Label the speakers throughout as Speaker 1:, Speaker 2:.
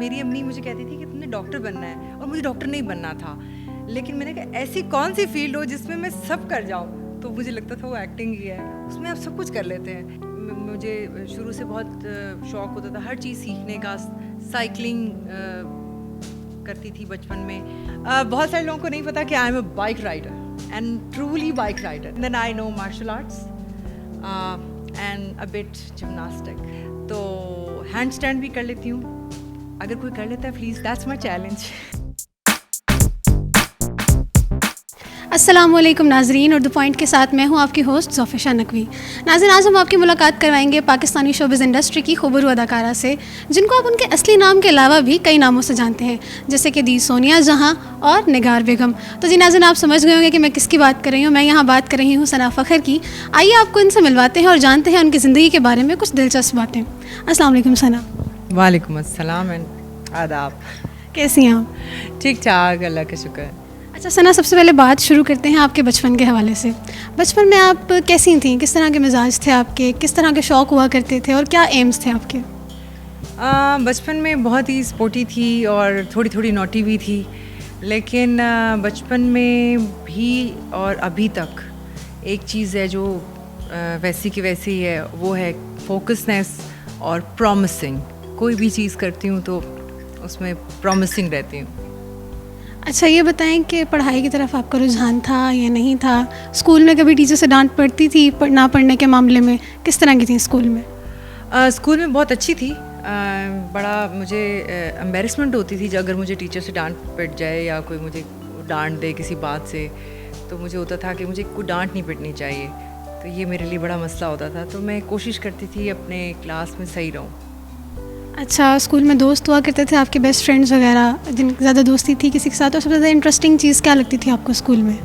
Speaker 1: मेरी अम्मी मुझे कहती थी कि तुमने डॉक्टर बनना है, और मुझे डॉक्टर नहीं बनना था। लेकिन मैंने कहा ऐसी कौन सी फील्ड हो जिसमें मैं सब कर जाऊँ, तो मुझे लगता था वो एक्टिंग ही है, उसमें आप सब कुछ कर लेते हैं। मुझे शुरू से बहुत शौक़ होता था हर चीज़ सीखने का। साइकिलिंग करती थी बचपन में। बहुत सारे लोगों को नहीं पता कि I am a bike rider and truly bike rider. Then I know martial arts and a bit gymnastic. तो हैंड स्टैंड भी कर लेती हूँ। अगर कोई कर लेता है प्लीज़, दैट्स माई चैलेंज।
Speaker 2: अस्सलाम वालेकुम नाजरीन, और द पॉइंट के साथ मैं हूं आपकी होस्ट ज़ोफ़िशा नकवी। नाज़रीन, आज हम आपकी मुलाकात करवाएंगे पाकिस्तानी शोबिज़ इंडस्ट्री की खूबरू अदाकारा से, जिनको आप उनके असली नाम के अलावा भी कई नामों से जानते हैं, जैसे कि दी सोनिया जहां और निगार बेगम। तो जी नाज़रीन, आप समझ गए होंगे कि मैं किसकी बात कर रही हूँ। मैं यहाँ बात कर रही हूँ सना फ़खर की। आइए आपको इनसे मिलवाते हैं और जानते हैं उनकी ज़िंदगी के बारे में कुछ दिलचस्प बातें। अस्सलाम वालेकुम सना।
Speaker 1: वालेकुम अस्सलाम एंड आदाब।
Speaker 2: कैसी हैं आप?
Speaker 1: ठीक ठाक, अल्लाह का शुक्र।
Speaker 2: अच्छा सना, सबसे पहले बात शुरू करते हैं आपके बचपन के हवाले से। बचपन में आप कैसी थीं? किस तरह के मिजाज थे आपके? किस तरह के शौक़ हुआ करते थे और क्या एम्स थे आपके?
Speaker 1: बचपन में बहुत ही स्पोर्टी थी और थोड़ी थोड़ी नॉटी भी थी। लेकिन बचपन में भी और अभी तक एक चीज़ है जो वैसी की वैसी ही है, वो है फोकसनेस और प्रॉमिसिंग। कोई भी चीज़ करती हूँ तो उसमें प्रॉमिसिंग रहती हूँ।
Speaker 2: अच्छा, ये बताएं कि पढ़ाई की तरफ आपका रुझान था या नहीं था? स्कूल में कभी टीचर से डांट पड़ती थी ना पढ़ने के मामले में? किस तरह की थी स्कूल में?
Speaker 1: स्कूल में बहुत अच्छी थी। बड़ा मुझे एम्बेरसमेंट होती थी अगर मुझे टीचर से डांट पड़ जाए या कोई मुझे डांट दे किसी बात से, तो मुझे होता था कि मुझे कोई डांट नहीं पड़नी चाहिए। तो ये मेरे लिए बड़ा मसला होता था, तो मैं कोशिश करती थी अपने क्लास में सही रहूँ।
Speaker 2: अच्छा, स्कूल में दोस्त हुआ करते थे आपके, बेस्ट फ्रेंड्स वगैरह, जिनकी ज़्यादा दोस्ती थी किसी के साथ? और सबसे ज़्यादा इंटरेस्टिंग चीज़ क्या लगती थी आपको स्कूल में?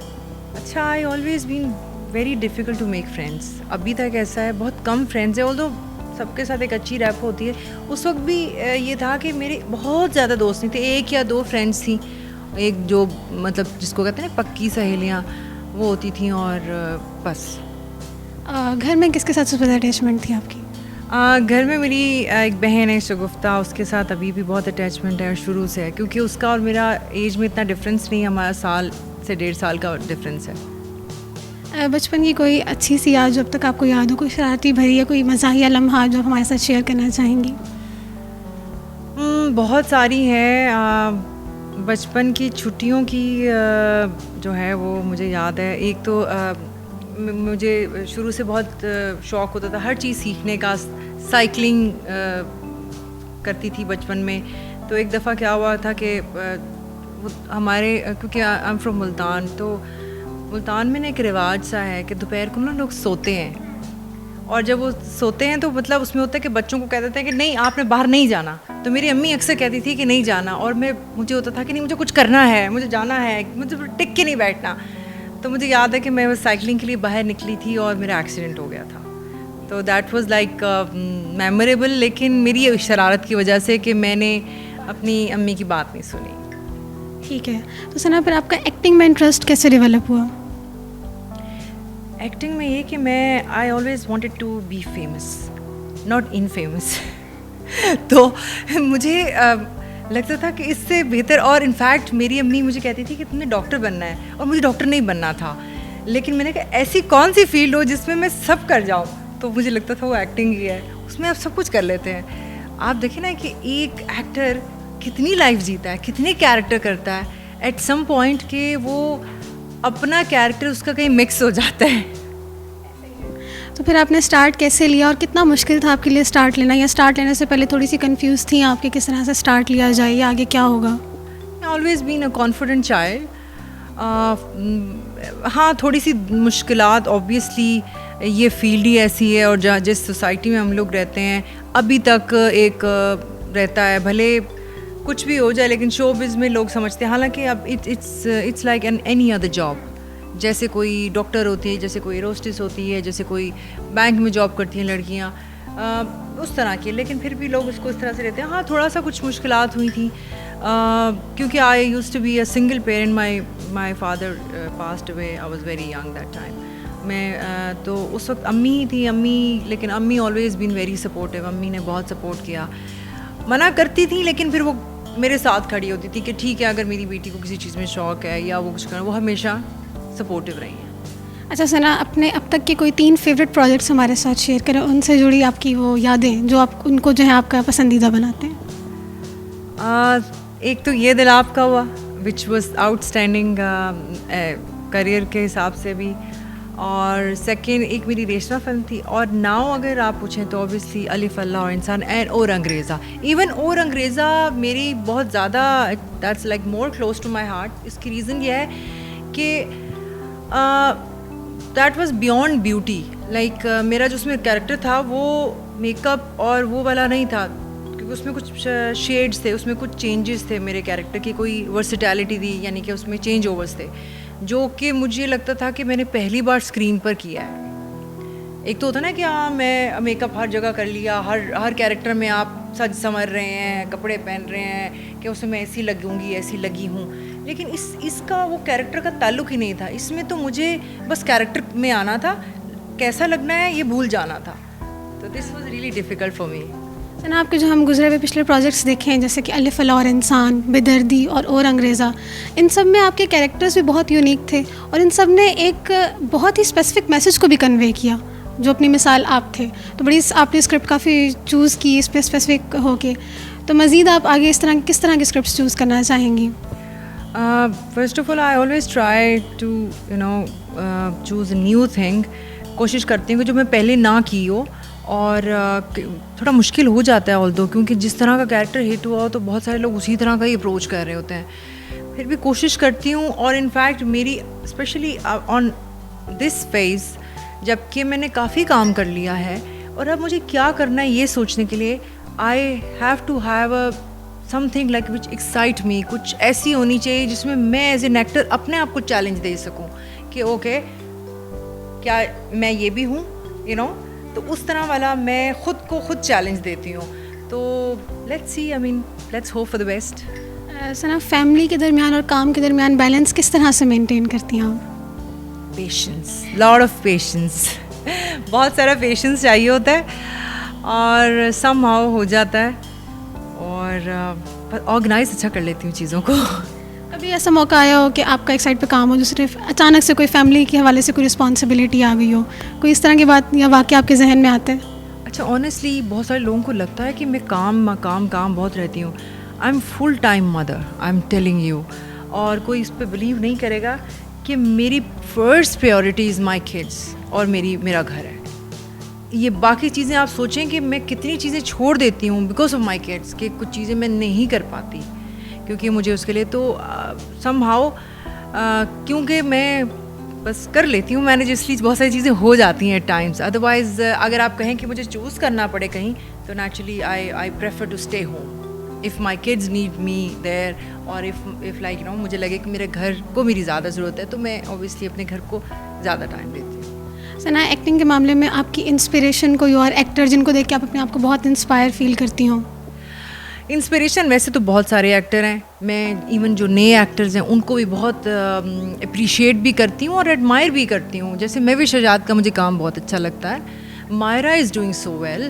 Speaker 1: अच्छा, I always been very difficult to make friends. अभी तक ऐसा है, बहुत कम फ्रेंड्स हैं, ऑल्दो सबके साथ एक अच्छी रैप होती है। उस वक्त भी ये था कि मेरे बहुत ज़्यादा दोस्त नहीं थे, एक या दो फ्रेंड्स थी। एक जो मतलब जिसको कहते हैं ना पक्की सहेलियाँ, वो होती थी, और बस।
Speaker 2: घर में किसके साथ सबसे ज़्यादा अटैचमेंट थी आपकी?
Speaker 1: घर में मेरी एक बहन है शगुफ्ता, उसके साथ अभी भी बहुत अटैचमेंट है शुरू से है, क्योंकि उसका और मेरा एज में इतना डिफरेंस नहीं है, हमारा साल से 1.5 साल का डिफरेंस है।
Speaker 2: बचपन की कोई अच्छी सी याद जो अब तक आपको याद हो, कोई शरारती भरी या कोई मज़ाहिया लम्हा जो आप हमारे साथ शेयर करना चाहेंगी?
Speaker 1: बहुत सारी हैं। बचपन की छुट्टियों की जो है वो मुझे याद है। एक तो मुझे शुरू से बहुत शौक़ होता था हर चीज़ सीखने का। साइकिलिंग करती थी बचपन में। तो एक दफ़ा क्या हुआ था कि हमारे, क्योंकि आई एम फ्रॉम मुल्तान, तो मुल्तान में ना एक रिवाज सा है कि दोपहर को ना लोग सोते हैं, और जब वो सोते हैं तो मतलब उसमें होता है कि बच्चों को कह देते हैं कि नहीं आपने बाहर नहीं जाना। तो मेरी अम्मी अक्सर कहती थी कि नहीं जाना, और मुझे होता था कि नहीं मुझे कुछ करना है, मुझे जाना है, मुझे टिक के नहीं बैठना। तो मुझे याद है कि मैं साइकिलिंग के लिए बाहर निकली थी और मेरा एक्सीडेंट हो गया था। तो दैट वाज लाइक मेमोरेबल, लेकिन मेरी शरारत की वजह से कि मैंने अपनी अम्मी की बात नहीं सुनी।
Speaker 2: ठीक है, तो सना फिर आपका एक्टिंग में इंटरेस्ट कैसे डेवलप हुआ?
Speaker 1: एक्टिंग में ये कि मैं I always wanted to be famous, not infamous. तो मुझे लगता था कि इससे बेहतर, और इनफैक्ट मेरी अम्मी मुझे कहती थी कि तुमने डॉक्टर बनना है, और मुझे डॉक्टर नहीं बनना था। लेकिन मैंने कहा ऐसी कौन सी फील्ड हो जिसमें मैं सब कर जाऊँ, तो मुझे लगता था वो एक्टिंग ही है, उसमें आप सब कुछ कर लेते हैं। आप देखिए ना कि एक एक्टर कितनी लाइफ जीता है, कितने कैरेक्टर करता है, एट सम पॉइंट के वो अपना कैरेक्टर उसका कहीं मिक्स हो जाता है।
Speaker 2: तो फिर आपने स्टार्ट कैसे लिया और कितना मुश्किल था आपके लिए स्टार्ट लेना, या स्टार्ट लेने से पहले थोड़ी सी कंफ्यूज थी आपके किस तरह से स्टार्ट लिया जाए या आगे क्या होगा?
Speaker 1: Always been a confident child. हाँ, थोड़ी सी मुश्किलात, ऑब्वियसली ये फील्ड ही ऐसी है, और जिस सोसाइटी में हम लोग रहते हैं अभी तक एक रहता है, भले कुछ भी हो जाए, लेकिन शोबिज़ में लोग समझते हैं, हालांकि अब it's like any other job. जैसे कोई डॉक्टर होती है, जैसे कोई एरोस्टिस होती है, जैसे कोई बैंक में जॉब करती हैं लड़कियां, उस तरह की, लेकिन फिर भी लोग उसको इस तरह से रहते हैं। हाँ, थोड़ा सा कुछ मुश्किलात हुई थी, क्योंकि I used to be a single parent. My father passed away, I was very young that time. मैं तो उस वक्त अम्मी ही थी, लेकिन अम्मी ऑलवेज़ बीन वेरी सपोर्टिव। अम्मी ने बहुत सपोर्ट किया। मना करती थी, लेकिन फिर वो मेरे साथ खड़ी होती थी कि ठीक है, अगर मेरी बेटी को किसी चीज़ में शौक़ है या वो कुछ करना, वो हमेशा सपोर्टिव रही हैं।
Speaker 2: अच्छा सना, अपने अब तक के कोई 3 फेवरेट प्रोजेक्ट्स हमारे साथ शेयर करें, उनसे जुड़ी आपकी वो यादें जो आप उनको जो है आपका पसंदीदा बनाते हैं।
Speaker 1: एक तो ये दिल आपका हुआ, विच वॉज आउटस्टैंडिंग करियर के हिसाब से भी, और सेकेंड एक मेरी रेशमा फिल्म थी, और नाउ अगर आप पूछें तो ऑब्वियसली अलिफ अल्लाह और इंसान एंड और अंग्रेज़ा। इवन और अंग्रेज़ा मेरी बहुत ज़्यादा, that's like more close to my heart. इसकी रीज़न ये है कि that was beyond beauty. Like मेरा जो उसमें कैरेक्टर था वो मेकअप और वो वाला नहीं था, क्योंकि उसमें कुछ शेड्स थे, उसमें कुछ चेंजेस थे मेरे कैरेक्टर की, कोई वर्सिटैलिटी थी, यानी कि उसमें चेंज ओवर्स थे, जो कि मुझे लगता था कि मैंने पहली बार स्क्रीन पर किया है। एक तो होता ना कि हाँ, मैं मेकअप हर जगह कर लिया, हर कैरेक्टर में आप सज संवर रहे हैं, कपड़े पहन रहे हैं कि उसमें मैं ऐसी लगूंगी, ऐसी लगी हूँ, लेकिन इसका वो कैरेक्टर का ताल्लुक ही नहीं था। इसमें तो मुझे बस कैरेक्टर में आना था, कैसा लगना है ये भूल जाना था। तो this was really difficult for me.
Speaker 2: Sana, आपके जो हम गुजरे हुए पिछले प्रोजेक्ट्स देखे हैं, जैसे कि अलिफ अल्लाह और इंसान, बेदर्दी और अंग्रेज़ा, इन सब में आपके कैरेक्टर्स भी बहुत यूनिक थे और इन सब ने एक बहुत ही स्पेसिफिक मैसेज को भी कन्वे किया, जो अपनी मिसाल आप थे। तो बड़ी आपने स्क्रिप्ट काफ़ी चूज़ की इस पर स्पेसिफिक होके, तो मज़ीद आप आगे किस तरह की स्क्रिप्ट चूज़ करना चाहेंगी?
Speaker 1: First of all I always try to choose a new thing. कोशिश करती हूँ कि जो मैं पहले ना की हो, और थोड़ा मुश्किल हो जाता है ऑल्दो, क्योंकि जिस तरह का कैरेक्टर हिट हुआ हो तो बहुत सारे लोग उसी तरह का ही अप्रोच कर रहे होते हैं। फिर भी कोशिश करती हूँ, और इनफैक्ट मेरी स्पेशली ऑन दिस फेज, जबकि मैंने काफ़ी काम कर लिया है और अब मुझे क्या करना है ये सोचने के लिए, I have to have a something like which excite me. कुछ ऐसी होनी चाहिए जिसमें मैं एज एन एक्टर अपने आप को चैलेंज दे सकूं कि ओके, क्या मैं ये भी हूँ, यू नो। तो उस तरह वाला मैं खुद को खुद चैलेंज देती हूँ। तो let's see, I mean let's hope for the best.
Speaker 2: Sana, family के दरमियान और काम के दरमियान बैलेंस किस तरह से मेंटेन करती हैं आप?
Speaker 1: Patience, lot of patience. बहुत सारा पेशेंस चाहिए होता है, और समहाउ हो जाता है, और ऑर्गेनाइज अच्छा कर लेती हूँ चीज़ों को।
Speaker 2: कभी ऐसा मौका आया हो कि आपका एक साइड पे काम हो, दूसरे अचानक से कोई फैमिली के हवाले से कोई रिस्पॉन्सिबिलिटी आ गई हो, कोई इस तरह की बात या वाक़या आपके जहन में आते हैं?
Speaker 1: अच्छा, ऑनेस्टली बहुत सारे लोगों को लगता है कि मैं काम बहुत रहती हूँ। I am full time mother, I am telling you. और कोई इस पर बिलीव नहीं करेगा कि मेरी first priority is my kids और मेरा घर है। ये बाकी चीज़ें आप सोचें कि मैं कितनी चीज़ें छोड़ देती हूँ बिकॉज ऑफ माई किड्स, कि कुछ चीज़ें मैं नहीं कर पाती क्योंकि मुझे उसके लिए तो समहाउ क्योंकि मैं बस कर लेती हूँ मैनेज, इसलिए बहुत सारी चीज़ें हो जाती हैं एट टाइम्स। अदरवाइज़ अगर आप कहें कि मुझे चूज़ करना पड़े कहीं, तो naturally I prefer to stay home if my kids need me there, और इफ़ लाइक यू नो मुझे लगे कि मेरे घर को मेरी ज़्यादा ज़रूरत है, तो मैं ऑब्वियसली अपने घर को ज़्यादा टाइम देती हूँ।
Speaker 2: सना, एक्टिंग के मामले में आपकी इंस्पिरेशन कोई और एक्टर जिनको देख के आप अपने आप को बहुत इंस्पायर फील करती हूँ?
Speaker 1: इंस्पिरेशन वैसे तो बहुत सारे एक्टर हैं, मैं इवन जो नए एक्टर्स हैं उनको भी बहुत अप्रिशिएट भी करती हूँ और एडमायर भी करती हूँ। जैसे महविश आज़ाद का मुझे काम बहुत अच्छा लगता है, Maira is doing so well,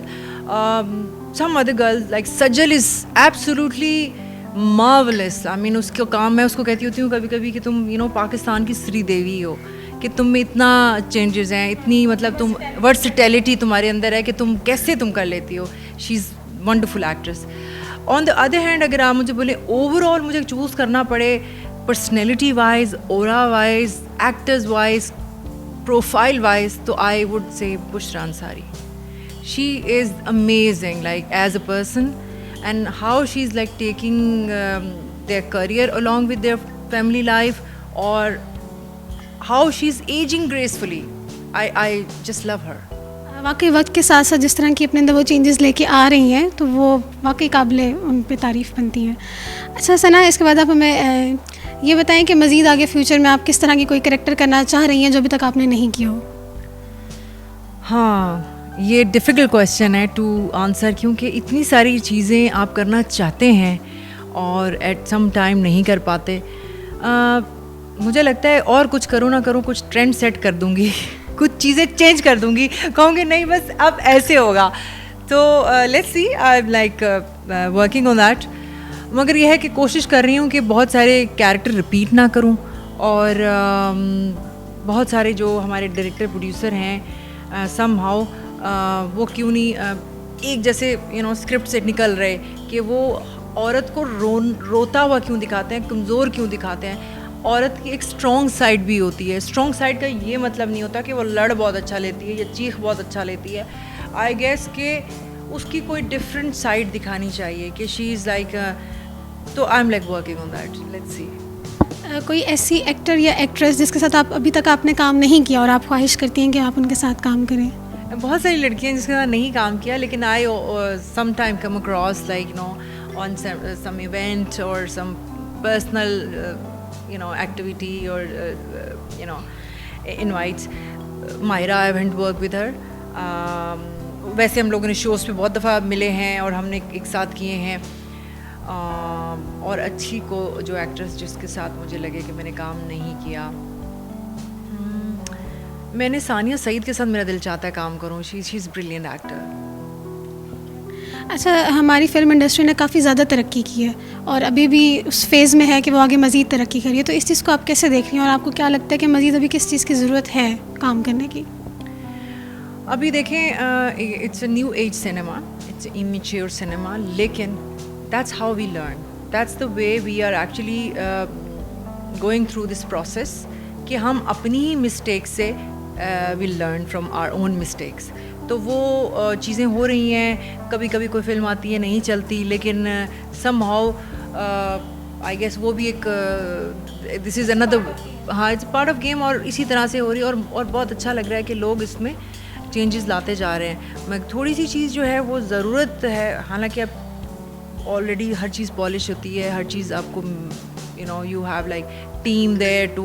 Speaker 1: some other girls like Sajal is absolutely marvellous. I mean उसका काम, मैं उसको कहती होती हूँ कभी कभी कि तुम यू नो पाकिस्तान की श्रीदेवी हो, कि तुम में इतना चेंजेस हैं, इतनी मतलब तुम वर्सटैलिटी तुम्हारे अंदर है कि तुम कैसे तुम कर लेती हो। She is wonderful actress. On the other hand अगर आप मुझे बोले ओवरऑल मुझे चूज़ करना पड़े personality wise, aura wise, actors wise, profile wise, तो I would say Bushra Ansari. She is amazing like as a person, and how she's like taking their career along with their family life, or how she's aging gracefully. I just love her.
Speaker 2: वाकई वक्त के साथ साथ जिस तरह की अपने अंदर वो चेंजेस लेके आ रही हैं, तो वो वाकई काबिले उन पे तारीफ़ बनती हैं। अच्छा सना, इसके बाद आप हमें ये बताएं कि मज़ीद आगे फ्यूचर में आप किस तरह की कोई कैरेक्टर करना चाह रही हैं जो अभी तक आपने नहीं की हो?
Speaker 1: हाँ, ये डिफ़िकल्ट क्वेश्चन है टू आंसर, क्योंकि इतनी सारी चीज़ें आप करना चाहते हैं और एट सम टाइम नहीं कर पाते। मुझे लगता है और कुछ करूँ ना करूँ, कुछ ट्रेंड सेट कर दूँगी कुछ चीज़ें चेंज कर दूँगी, कहूँगी नहीं बस अब ऐसे होगा, तो let's see, I am like working on that. मगर यह है कि कोशिश कर रही हूँ कि बहुत सारे कैरेक्टर रिपीट ना करूँ, और बहुत सारे जो हमारे डायरेक्टर प्रोड्यूसर हैं समहाउ वो क्यों नहीं एक जैसे स्क्रिप्ट से निकल रहे कि वो औरत को रोता हुआ क्यों दिखाते हैं, कमज़ोर क्यों दिखाते हैं। औरत की एक स्ट्रॉन्ग साइड भी होती है। स्ट्रॉन्ग साइड का ये मतलब नहीं होता कि वो लड़ बहुत अच्छा लेती है या चीख बहुत अच्छा लेती है। आई गेस कि उसकी कोई डिफरेंट साइड दिखानी चाहिए कि शी इज़ लाइक, तो I am like working on that, let's see.
Speaker 2: कोई ऐसी एक्टर या एक्ट्रेस जिसके साथ आप अभी तक आपने काम नहीं किया और आप ख्वाहिश करती हैं कि आप उनके साथ काम करें?
Speaker 1: बहुत सारी लड़कियां जिसके साथ नहीं काम किया, लेकिन I some time come across like on some event और some personal activity or invites. Myra, I haven't worked with her. वैसे हम लोगों ने शोज़ पे बहुत दफ़ा मिले हैं और हमने एक साथ किए हैं। और अच्छी को जो एक्ट्रेस जिसके साथ मुझे लगे कि मैंने काम नहीं किया, मैंने सानिया सईद के साथ मेरा दिल चाहता है काम करूँ। She is brilliant actor.
Speaker 2: अच्छा, हमारी फिल्म इंडस्ट्री ने काफ़ी ज़्यादा तरक्की की है और अभी भी उस फेज़ में है कि वो आगे मज़ीद तरक्की करिए, तो इस चीज़ को आप कैसे देख रही हैं और आपको क्या लगता है कि मज़ीद अभी किस चीज़ की ज़रूरत है काम करने की?
Speaker 1: अभी देखें, it's a new age cinema, it's immature cinema, लेकिन that's how we learn, that's the way we are actually going through this process कि हम अपनी ही मिस्टेक से will learn from our own mistakes. तो वो चीज़ें हो रही हैं। कभी कभी कोई फिल्म आती है नहीं चलती, लेकिन समहाउ आई गेस वो भी एक दिस इज़ अनदर, हाँ, इट्स पार्ट ऑफ गेम, और इसी तरह से हो रही है। और बहुत अच्छा लग रहा है कि लोग इसमें चेंजेस लाते जा रहे हैं। मैं थोड़ी सी चीज़ जो है वो ज़रूरत है, हालांकि अब ऑलरेडी हर चीज़ पॉलिश होती है, हर चीज़ आपको you have like team there to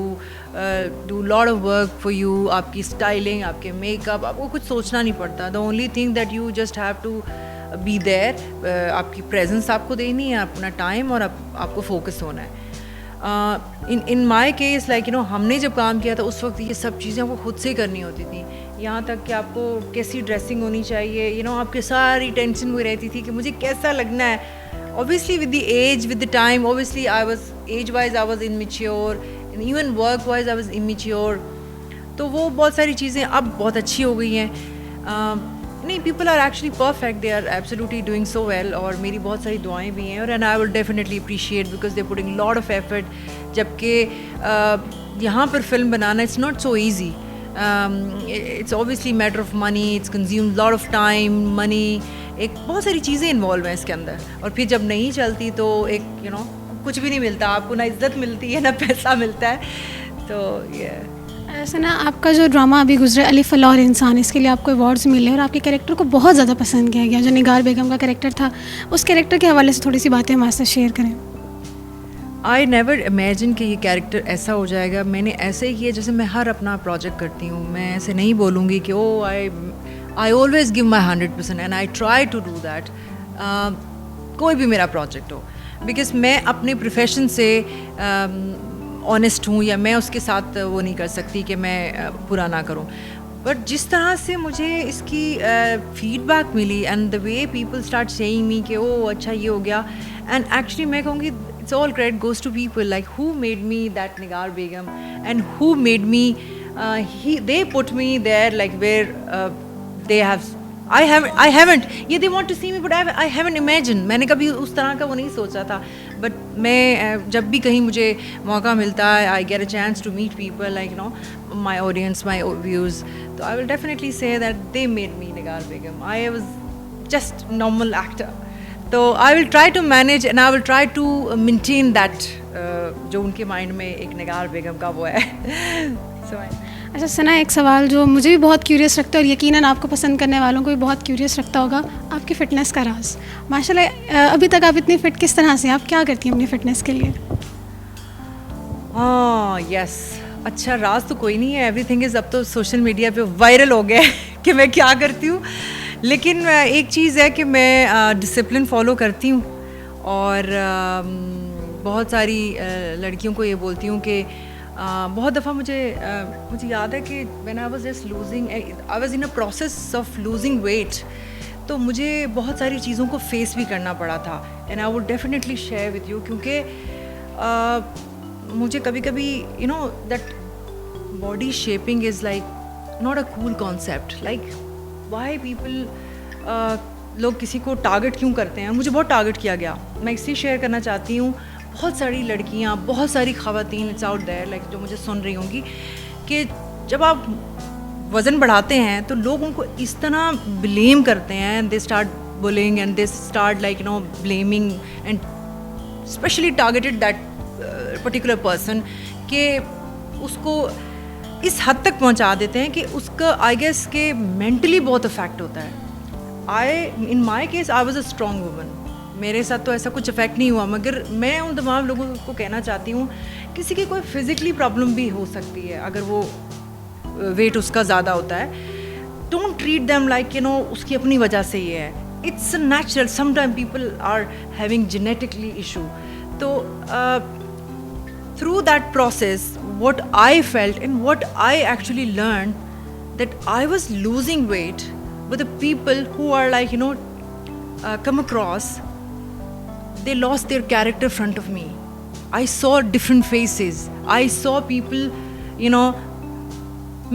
Speaker 1: do lot of work for you, आपकी स्टाइलिंग, आपके मेकअप, आपको कुछ सोचना नहीं पड़ता। the only thing that you just have to be there, आपकी प्रेजेंस आपको देनी है, अपना टाइम, और आपको फोकस होना है। इन माई केस लाइक हमने जब काम किया था उस वक्त ये सब चीज़ें आपको खुद से करनी होती थी, यहाँ तक कि आपको कैसी ड्रेसिंग होनी चाहिए, आपकी सारी टेंशन हुई रहती थी कि मुझे कैसा लगना है। Obviously with the age, with the time, obviously I was age-wise I was immature, and even work-wise I was immature. तो वो बहुत सारी चीज़ें अब बहुत अच्छी हो गई हैं। नहीं, people are actually perfect, they are absolutely doing so well, और मेरी बहुत सारी दुआएं भी हैं, और and I will definitely appreciate because they're putting lot of effort. जबकि यहाँ पर film banana it's not so easy. It's obviously matter of money, it's consumes lot of time, money, एक बहुत सारी चीज़ें इन्वॉल्व हैं इसके अंदर। और फिर जब नहीं चलती तो एक कुछ भी नहीं मिलता आपको, ना इज्जत मिलती है ना पैसा मिलता है। तो ये
Speaker 2: ऐसा ना, आपका जो ड्रामा अभी गुजरा अली फलाह और इंसान, इसके लिए आपको अवार्ड्स मिले और आपके कैरेक्टर को बहुत ज़्यादा पसंद किया गया। जो निगार बेगम का कैरेक्टर था, उस कैरेक्टर के हवाले से थोड़ी सी बातें हमारे साथ शेयर करें।
Speaker 1: आई नेवर इमेजिन कि ये कैरेक्टर ऐसा हो जाएगा। मैंने ऐसे ही किया जैसे मैं हर अपना प्रोजेक्ट करती हूँ। मैं ऐसे नहीं बोलूँगी कि oh I always give my 100% and I try to do that, कोई भी मेरा प्रोजेक्ट हो, बिकॉज मैं अपने प्रोफेशन से ऑनेस्ट हूँ, या मैं उसके साथ वो नहीं कर सकती कि मैं बुरा ना करूँ। बट जिस तरह से मुझे इसकी फीडबैक मिली and the way people start saying me कि ओ अच्छा ये हो गया, एंड एक्चुअली मैं कहूँगी it's all credit goes to people like who made me that Nigar Begum and who made me they put me there like where they have I haven't yeah they want to see me but I haven't imagined, मैंने कभी उस तरह का वो नहीं सोचा था। But मैं जब भी कहीं मुझे मौका मिलता है, I get a chance to meet people like my audience, my views, तो I will definitely say that they made me Nigar Begum. I was just normal actor, तो I will try to manage and I will try to maintain that जो उनके mind में एक निगार बेगम का वो है।
Speaker 2: अच्छा सना, एक सवाल जो मुझे भी बहुत क्यूरियस रखता है और यकीनन आपको पसंद करने वालों को भी बहुत क्यूरियस रखता होगा, आपकी फ़िटनेस का राज। माशाल्लाह अभी तक आप इतनी फ़िट किस तरह से, आप क्या करती हैं अपनी फ़िटनेस के लिए?
Speaker 1: हाँ यस, अच्छा राज तो कोई नहीं है, एवरीथिंग इज़ अब तो सोशल मीडिया पे वायरल हो गया कि मैं क्या करती हूँ। लेकिन एक चीज़ है कि मैं डिसिप्लिन फॉलो करती हूँ, और बहुत सारी लड़कियों को ये बोलती हूँ कि बहुत दफ़ा मुझे याद है कि when I was just losing, I was in a process of losing weight, तो मुझे बहुत सारी चीज़ों को फेस भी करना पड़ा था, and I would definitely share with you, क्योंकि मुझे कभी कभी you know that body shaping is like not a cool concept, like why people, लोग किसी को टारगेट क्यों करते हैं. मुझे बहुत टारगेट किया गया. मैं इसलिए शेयर करना चाहती हूँ, बहुत सारी लड़कियाँ, बहुत सारी ख़वातीन इट्स आउट देयर, लाइक जो मुझे सुन रही होंगी, कि जब आप वज़न बढ़ाते हैं तो लोग उनको इस तरह ब्लेम करते हैं, they start bullying and they start like blaming and specially targeted that particular person, कि उसको इस हद तक पहुंचा देते हैं कि उसका आई गेस के मेंटली बहुत इफेक्ट होता है. In my case I was a strong woman. मेरे साथ तो ऐसा कुछ इफेक्ट नहीं हुआ, मगर मैं उन तमाम लोगों को कहना चाहती हूँ, किसी की कोई फिज़िकली प्रॉब्लम भी हो सकती है अगर वो वेट उसका ज़्यादा होता है. डोंट ट्रीट देम लाइक उसकी अपनी वजह से ये है. It's natural. Sometime people are having genetically issue. तो through that process, what I felt and what I actually learned, that I was losing weight, but the people who are like come across, they lost their character in front of me. I saw different faces. I saw people,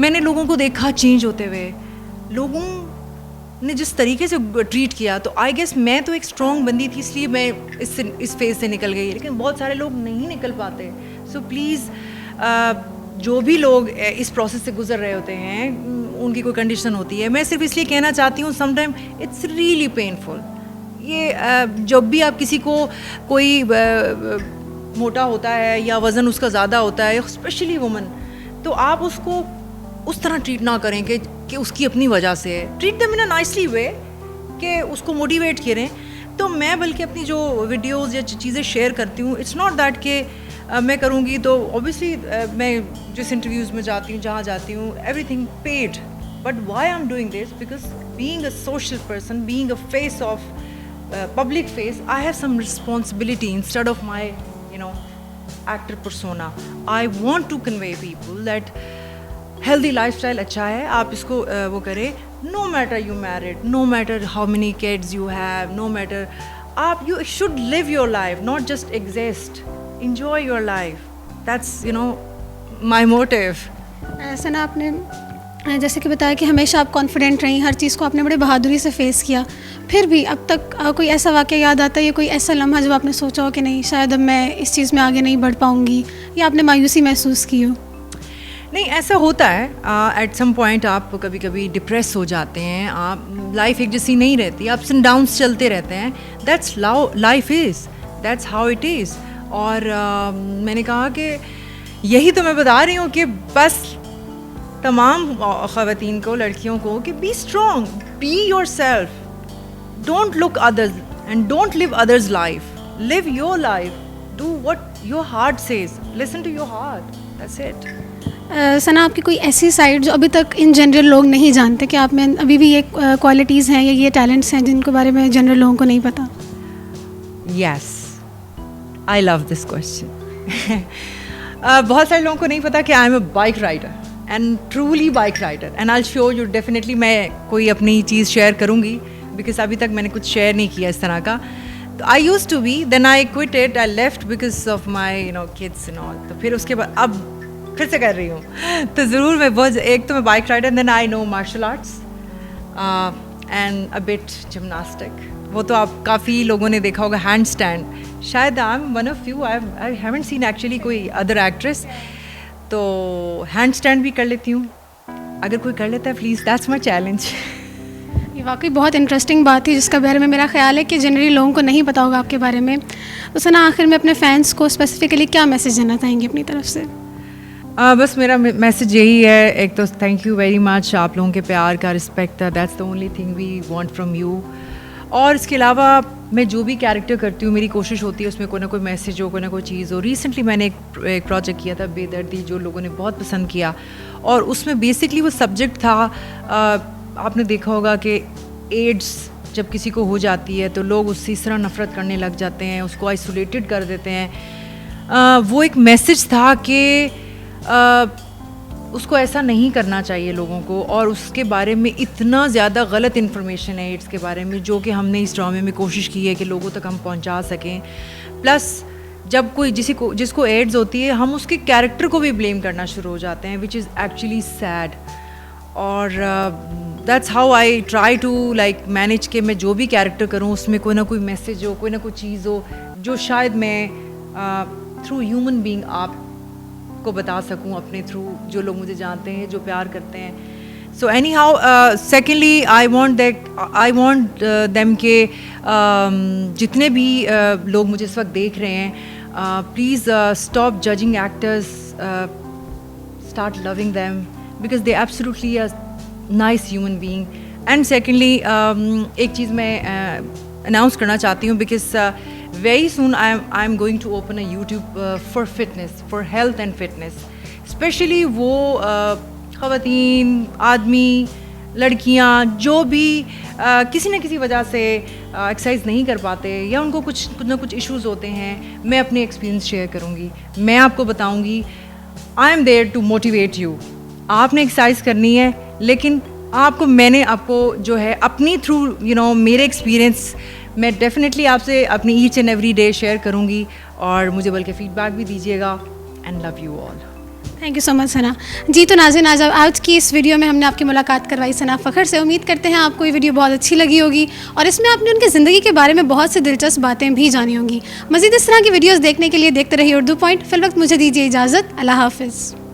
Speaker 1: मैंने लोगों को देखा change होते हुए. लोगों ने जिस तरीके से ट्रीट किया, तो आई गेस मैं तो एक स्ट्रॉन्ग बंदी थी, इसलिए मैं इस फेज से निकल गई, लेकिन बहुत सारे लोग नहीं निकल पाते. सो प्लीज़ जो भी लोग इस प्रोसेस से गुजर रहे होते हैं, उनकी कोई कंडीशन होती है, मैं सिर्फ इसलिए कहना चाहती हूँ, समटाइम इट्स रियली पेनफुल. ये जब भी आप किसी को कोई मोटा होता है या वज़न उसका ज़्यादा होता है, स्पेशली वुमन, तो आप उसको उस तरह ट्रीट ना करें कि उसकी अपनी वजह से है. Treat them in a nicely way, कि उसको मोटिवेट करें. तो मैं बल्कि अपनी जो वीडियोस या चीज़ें शेयर करती हूँ, इट्स नॉट दैट कि मैं करूँगी तो ऑब्वियसली मैं जिस इंटरव्यूज़ में जाती हूँ, जहाँ जाती हूँ, everything paid. But why I am doing this, because being a social person, being a face of public face, I have some responsibility instead of my actor persona. I want to convey people that healthy lifestyle अच्छा है, आप इसको वो करें. No matter you married, no matter how many kids you have, no matter, you should live your life, not just exist. Enjoy your life. That's my motive.
Speaker 2: ऐसा ना, आपने जैसे कि बताया कि हमेशा आप कॉन्फिडेंट रहीं, हर चीज़ को आपने बड़े बहादुरी से फेस किया. फिर भी अब तक कोई ऐसा वाक़या याद आता है या कोई ऐसा लम्हा जब आपने सोचा हो कि नहीं, शायद अब मैं इस चीज़ में आगे नहीं बढ़ पाऊँगी, या आपने मायूसी महसूस की हो?
Speaker 1: नहीं, ऐसा होता है. एट सम पॉइंट आप कभी कभी डिप्रेस हो जाते हैं. आप लाइफ एक जैसी नहीं रहती, अप्स एंड डाउन्स चलते रहते हैं. That's life is, that's how it is. और मैंने कहा कि यही तो मैं बता रही हूँ कि बस तमाम ख़वातीन को, लड़कियों को, कि be strong, be yourself, don't look others and don't live others life, live your life, do what your heart says, listen to your heart, that's it.
Speaker 2: Sana, आपकी कोई ऐसी साइड जो अभी तक इन जनरल लोग नहीं जानते, कि आप में अभी भी ये क्वालिटीज़ हैं या ये टैलेंट्स हैं जिनके बारे में जनरल लोगों को नहीं पता?
Speaker 1: Yes, I love this question. बहुत सारे लोगों को नहीं पता कि I am a bike rider, and truly bike rider, and I will show you definitely. मैं कोई अपनी चीज़ शेयर करूँगी, बिकॉज अभी तक मैंने कुछ शेयर नहीं किया इस तरह का. तो I used to be, then I quit it, I left because of my kids and all. तो फिर उसके बाद अब फिर से कर रही हूँ. तो ज़रूर मैं बहुत, एक तो मैं bike rider, then I know martial arts and a bit gymnastic. वो तो आप काफ़ी लोगों ने देखा होगा, हैंड स्टैंड. शायद I am one of you, I haven't seen actually कोई अदर एक्ट्रेस. तो हैंड स्टैंड भी कर लेती हूँ. अगर कोई कर लेता है, प्लीज़, दैट्स माई चैलेंज.
Speaker 2: ये वाकई बहुत इंटरेस्टिंग बात है, जिसका बारे में मेरा ख्याल है कि जनरली लोगों को नहीं पता होगा आपके बारे में. तो सना, आखिर में अपने फैंस को स्पेसिफिकली क्या मैसेज देना चाहेंगे अपनी तरफ से?
Speaker 1: बस मेरा मैसेज यही है. एक तो थैंक यू वेरी मच, आप लोगों के प्यार का, रिस्पेक्ट का, that's the only thing we want from you. और इसके अलावा मैं जो भी कैरेक्टर करती हूँ, मेरी कोशिश होती है उसमें कोई ना कोई मैसेज हो, कोई ना कोई चीज़ हो. रिसेंटली मैंने एक प्रोजेक्ट किया था, बेदर्दी, जो लोगों ने बहुत पसंद किया. और उसमें बेसिकली वो सब्जेक्ट था, आपने देखा होगा कि एड्स जब किसी को हो जाती है तो लोग उससे इस तरह नफ़रत करने लग जाते हैं, उसको आइसोलेटेड कर देते हैं. वो एक मैसेज था कि उसको ऐसा नहीं करना चाहिए लोगों को, और उसके बारे में इतना ज़्यादा गलत इन्फॉर्मेशन है एड्स के बारे में जो कि हमने इस ड्रामे में कोशिश की है कि लोगों तक हम पहुंचा सकें। प्लस जब कोई जिसको एड्स होती है हम उसके कैरेक्टर को भी ब्लेम करना शुरू हो जाते हैं, विच इज़ एक्चुअली सैड। और that's how I try to like manage के मैं जो भी कैरेक्टर करूँ उसमें कोई ना कोई मैसेज हो, कोई ना कोई चीज़ हो जो शायद मैं थ्रू ह्यूमन बीइंग आपको बता सकूँ, अपने थ्रू जो लोग मुझे जानते हैं, जो प्यार करते हैं। So any how secondly I want them के जितने भी लोग मुझे इस वक्त देख रहे हैं, please stop judging actors, start loving them because they absolutely are nice human being. And secondly, एक चीज़ मैं announce करना चाहती हूँ because very soon I'm going to open a YouTube for fitness, for health and fitness. Especially वो ख़वातीन, आदमी, लड़कियाँ जो भी किसी न किसी वजह से एक्सरसाइज नहीं कर पाते या उनको कुछ ना कुछ इश्यूज़ होते हैं, मैं अपने एक्सपीरियंस शेयर करूँगी, मैं आपको बताऊँगी। I am there to motivate you. आपने एक्सरसाइज करनी है, लेकिन मैंने आपको जो है अपनी थ्रू मेरे एक्सपीरियंस मैं डेफिनेटली आपसे अपनी each and every day share करूँगी, और मुझे बल्कि फ़ीडबैक भी दीजिएगा। And love you all.
Speaker 2: Thank you so much Sana ji. तो नाज़रीन, आज की इस वीडियो में हमने आपकी मुलाकात करवाई सना फ़खर से। उम्मीद करते हैं आपको ये वीडियो बहुत अच्छी लगी होगी और इसमें आपने उनकी ज़िंदगी के बारे में बहुत सी दिलचस्प बातें भी जानी होंगी। मज़ीद इस तरह की वीडियोज़ देखने के लिए देखते रहिए उर्दू पॉइंट। फिलवक्त मुझे दीजिए इजाज़त। अल्लाह हाफ़िज़।